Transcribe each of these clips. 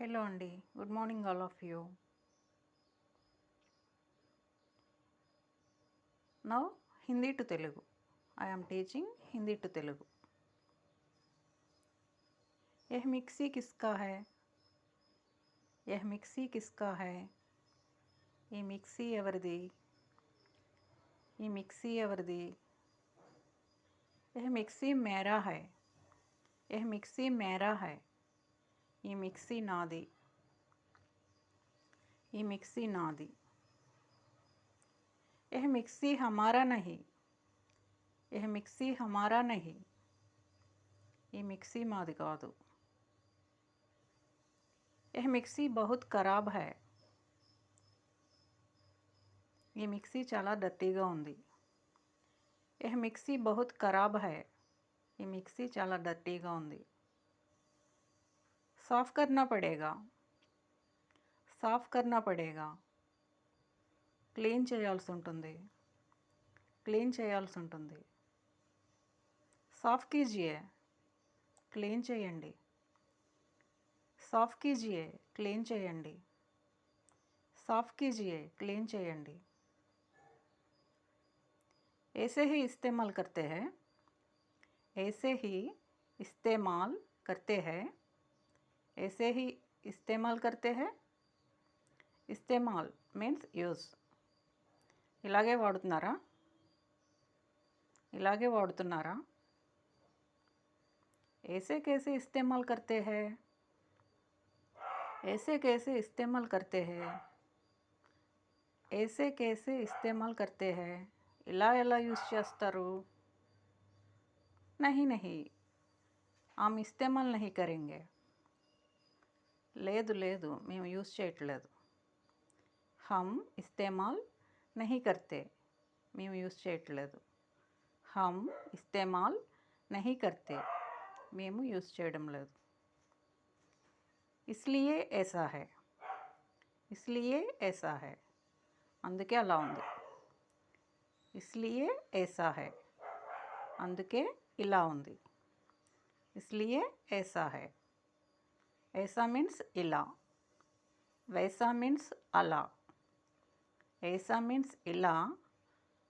Hello అండి. Good morning all of you. Now Hindi to Telugu. I am teaching Hindi to Telugu. यह mixie किसका है? यह मिक्सी किसका है? ఈ మిక్సీ ఎవరిది? ఈ మిక్సీ ఎవరిది? यह मिक्सी मेरा है. यह मिक्सी मेरा है. ఈ మిక్సీ నాది. ఈ మిక్సీ నాది. यह मिक्सी हमारा नहीं. यह मिक्सी हमारा नहीं. ఈ మిక్సీ మాది కాదు. यह मिक्सी बहुत खराब है. ఈ మిక్సీ చాలా డర్టీగా ఉంది. यह मिक्सी बहुत खराब है. ఈ మిక్సీ చాలా డర్టీగా ఉంది. साफ करना पड़ेगा. साफ करना पड़ेगा. క్లీన్ చేయాల్సి ఉంటుంది. క్లీన్ చేయాల్సి ఉంటుంది. साफ कीजिए. క్లీన్ చేయండి. साफ कीजिए. క్లీన్ చేయండి. साफ कीजिए. క్లీన్ చేయండి. ऐसे ही इस्तेमाल करते हैं. ऐसे ही इस्तेमाल करते हैं. ऐसे ही इस्तेमाल करते हैं. इस्तेमाल మీన్స్ యూజ్. ఇలాగే వాడుతున్నారా? ఇలాగే వాడుతున్నారా? ऐसे कैसे इस्तेमाल करते हैं? ऐसे कैसे इस्तेमाल करते हैं? ऐसे कैसे इस्तेमाल करते हैं? ఇలా ఎలా యూజ్ చేస్తారు? नहीं नहीं हम इस्तेमाल नहीं करेंगे. లేదు లేదు మేము యూజ్ చేయట్లేదు. हम इस्तेमाल नहीं करते. మేము యూజ్ చేయట్లేదు. हम इस्तेमाल नहीं करते. మేము యూజ్ చేయడం లేదు. इसलिए ऐसा है. इसलिए ऐसा है. అందుకే అలా ఉంది. इसलिए ऐसा है. అందుకే ఇలా ఉంది. इसलिए ऐसा है. ऐसा मीन्स ఇలా. वैसा मीन्स అలా. ऐसा मीन्स ఇలా.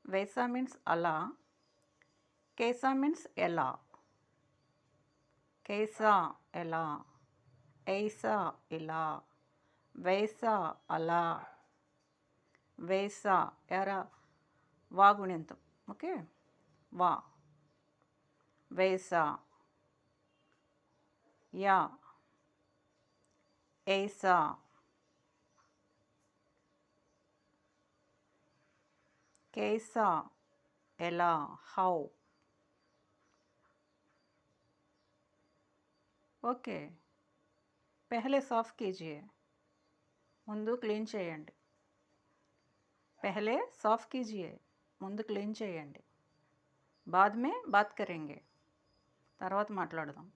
वैसा मीन्स అలా. कैसा मीन्स ఎలా. कैसा ఎలా. ऐसा ఇలా. वैसा అలా. वैसा ఎరా వా గుణింతం. ఓకే వా. वैसा या ऐसा कैसा ఎలా హౌ. ఓకే पहले साफ कीजिए. ముందు క్లీన్ చేయండి. पहले साफ कीजिए. ముందు క్లీన్ చేయండి. बाद में बात करेंगे. తర్వాత మాట్లాడదాం.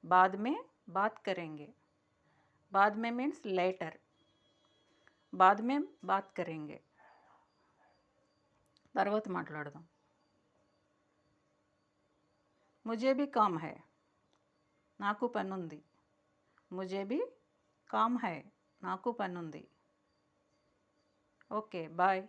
बाद में बात करेंगे. बाद में मीन्स लेटर. बाद में बात करेंगे. తర్వాత మాట్లాడదాం. मुझे भी काम है. నాకు పనుంది. मुझे भी काम है. నాకు పనుంది. Okay bye.